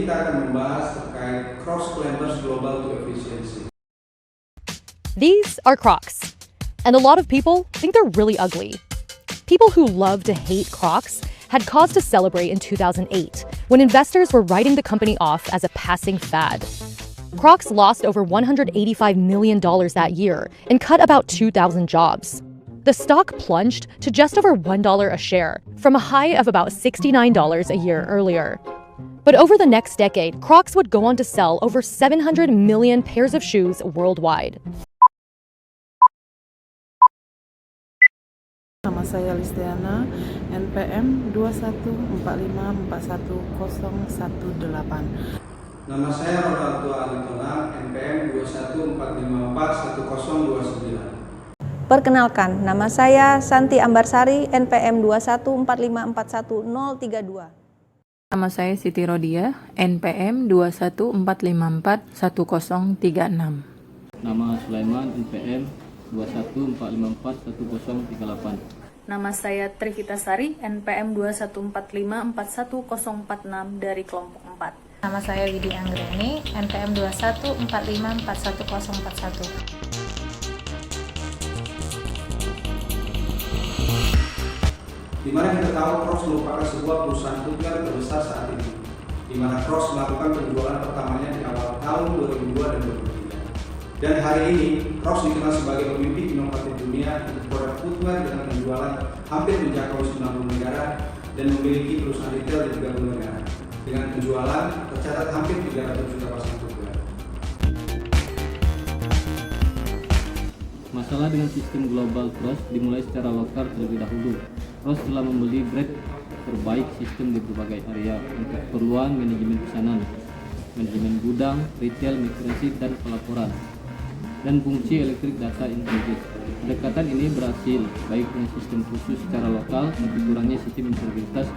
kita akan membahas terkait Crocs Climbers Global to Efficiency. These are Crocs, and a lot of people think they're really ugly. People who love to hate Crocs had cause to celebrate in 2008 when investors were writing the company off as a passing fad. Crocs lost over $185 million that year and cut about 2,000 jobs. The stock plunged to just over $1 a share from a high of about $69 a year earlier. But over the next decade, Crocs would go on to sell over 700 million pairs of shoes worldwide. Nama saya Listiana, NPM 2145411018. Nama saya Ronaldo Alitonang, NPM 2145411029. Perkenalkan, nama saya Santi Ambarsari, NPM 2145411032. Nama saya Siti Rodia, NPM 2145411036. Nama Sulaiman, NPM 2145411038. Nama saya Trivita Sari, NPM 2145411046 dari kelompok 4. Nama saya Widi Anggreni, NPM 2145411041. Di mana kita tahu Crocs merupakan sebuah perusahaan footwear terbesar saat ini, di mana Crocs melakukan penjualan pertamanya di awal tahun 2002 dan 2003. Dan hari ini, Crocs dikenal sebagai pemimpin inovatif dunia untuk produk footwear dengan penjualan hampir menjangkau 90 negara dan memiliki perusahaan retail di 30 negara. Dengan penjualan tercatat hampir 300 juta pasang footwear. Masalah dengan sistem global Crocs dimulai secara lokal terlebih dahulu. Crocs telah membeli brand terbaik sistem di berbagai area untuk keperluan manajemen pesanan, manajemen gudang, retail, migrasi, dan pelaporan, dan fungsi elektrik data intelligence. Pendekatan ini berhasil baik dengan sistem khusus secara lokal, tapi kurangnya sistem integritas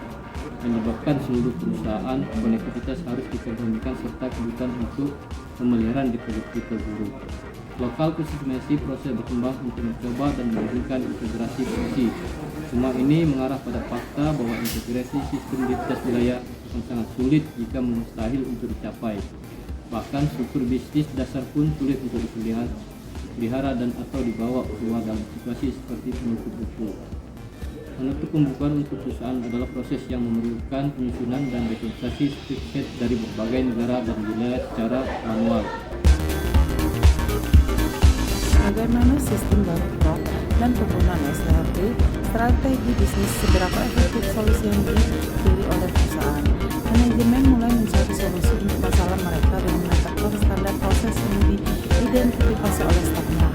menyebabkan seluruh perusahaan konektivitas harus dikonformkan serta kebutuhan untuk pemeliharaan diprediksi terburuk. Lokal konsistensi proses berkembang untuk mencoba dan memberikan integrasi fungsi. Semua ini mengarah pada fakta bahwa integrasi sistem di lintas wilayah akan sangat sulit jika mustahil untuk dicapai. Bahkan struktur bisnis dasar pun sulit untuk dipelihara dan atau dibawa keluar dalam situasi seperti penutup buku. Menutup pembukuan untuk perusahaan adalah proses yang memerlukan penyusunan dan rekonstruksi spreadsheet dari berbagai negara dan wilayah secara manual. Bagaimana sistem baru Crocs dan penggunaan STRT, strategi bisnis seberapa efektif solusi yang dipilih oleh perusahaan. Manajemen mulai mencari solusi untuk masalah mereka dengan menetapkan standar proses yang diidentifikasi oleh stafnya.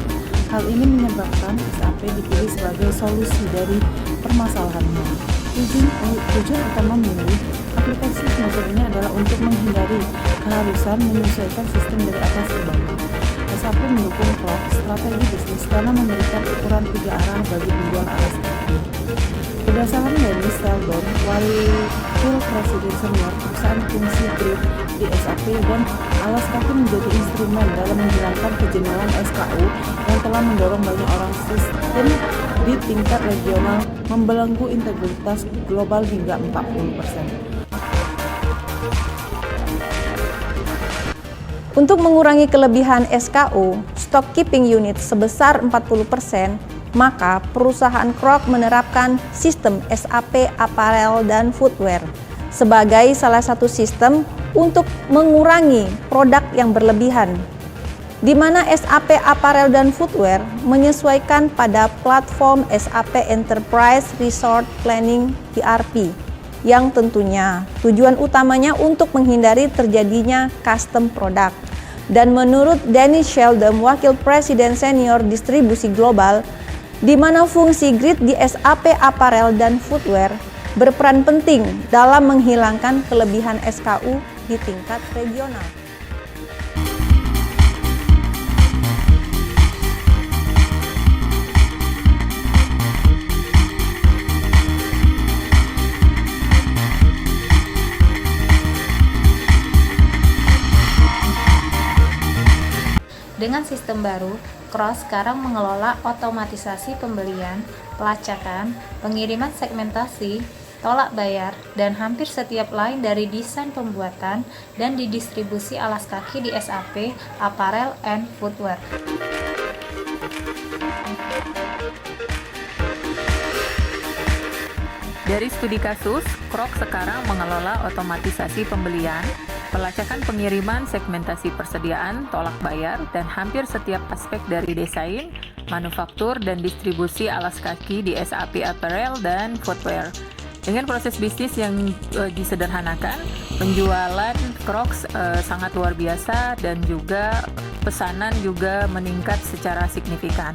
Hal ini menyebabkan SAP dipilih sebagai solusi dari permasalahannya. Tujuan utama memilih aplikasi semacam ini adalah untuk menghindari keharusan menyesuaikan sistem dari atas ke bawah. SAP mendukung Crocs strategi bisnis karena memberikan ukuran 3 arah bagi penjual alas kaki. Berdasarkan Dennis Seldon, Wakil Presiden Senior perusahaan fungsi grid di SAP, dan alas kaki menjadi instrumen dalam menghilangkan kejenuhan SKU yang telah mendorong banyak orang sistem di tingkat regional membelenggu integritas global hingga 40%. Untuk mengurangi kelebihan SKU, stock keeping unit sebesar 40%, maka perusahaan Crocs menerapkan sistem SAP Apparel dan Footwear sebagai salah satu sistem untuk mengurangi produk yang berlebihan, di mana SAP Apparel dan Footwear menyesuaikan pada platform SAP Enterprise Resource Planning ERP, yang tentunya tujuan utamanya untuk menghindari terjadinya custom product. Dan menurut Dennis Sheldon, Wakil Presiden Senior Distribusi Global, di mana fungsi grid di SAP Apparel dan Footwear berperan penting dalam menghilangkan kelebihan SKU di tingkat regional. Dengan sistem baru, Crocs sekarang mengelola otomatisasi pembelian, pelacakan, pengiriman segmentasi, tolak bayar, dan hampir setiap lain dari desain pembuatan dan didistribusi alas kaki di SAP, Apparel and Footwear. Dari studi kasus, Crocs sekarang mengelola otomatisasi pembelian, pelacakan pengiriman, segmentasi persediaan, tolak bayar, dan hampir setiap aspek dari desain, manufaktur, dan distribusi alas kaki di SAP Apparel dan Footwear. Dengan proses bisnis yang disederhanakan, penjualan Crocs sangat luar biasa dan juga pesanan juga meningkat secara signifikan.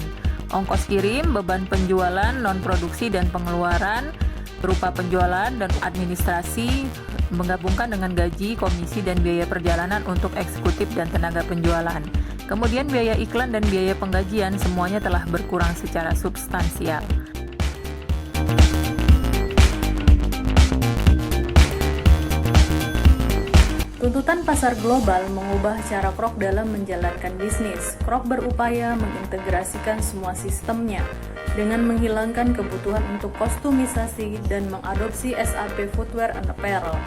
Ongkos kirim, beban penjualan, non-produksi, dan pengeluaran berupa penjualan dan administrasi menggabungkan dengan gaji, komisi, dan biaya perjalanan untuk eksekutif dan tenaga penjualan. Kemudian biaya iklan dan biaya penggajian semuanya telah berkurang secara substansial. Tuntutan pasar global mengubah cara Crocs dalam menjalankan bisnis. Crocs berupaya mengintegrasikan semua sistemnya dengan menghilangkan kebutuhan untuk kostumisasi dan mengadopsi SAP Footwear and Apparel.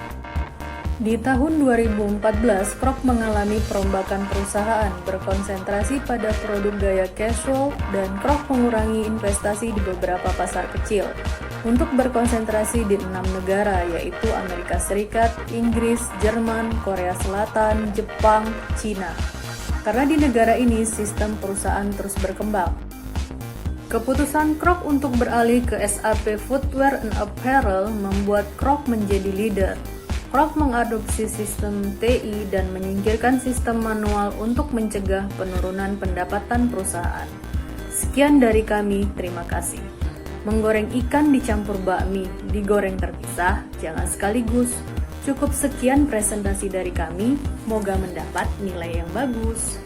Di tahun 2014, Crocs mengalami perombakan perusahaan berkonsentrasi pada produk gaya casual dan Crocs mengurangi investasi di beberapa pasar kecil untuk berkonsentrasi di 6 negara yaitu Amerika Serikat, Inggris, Jerman, Korea Selatan, Jepang, Cina. Karena di negara ini sistem perusahaan terus berkembang. Keputusan Crocs untuk beralih ke SAP Footwear and Apparel membuat Crocs menjadi leader. Crocs mengadopsi sistem TI dan menyingkirkan sistem manual untuk mencegah penurunan pendapatan perusahaan. Sekian dari kami, terima kasih. Menggoreng ikan dicampur bakmi, digoreng terpisah, jangan sekaligus. Cukup sekian presentasi dari kami, moga mendapat nilai yang bagus.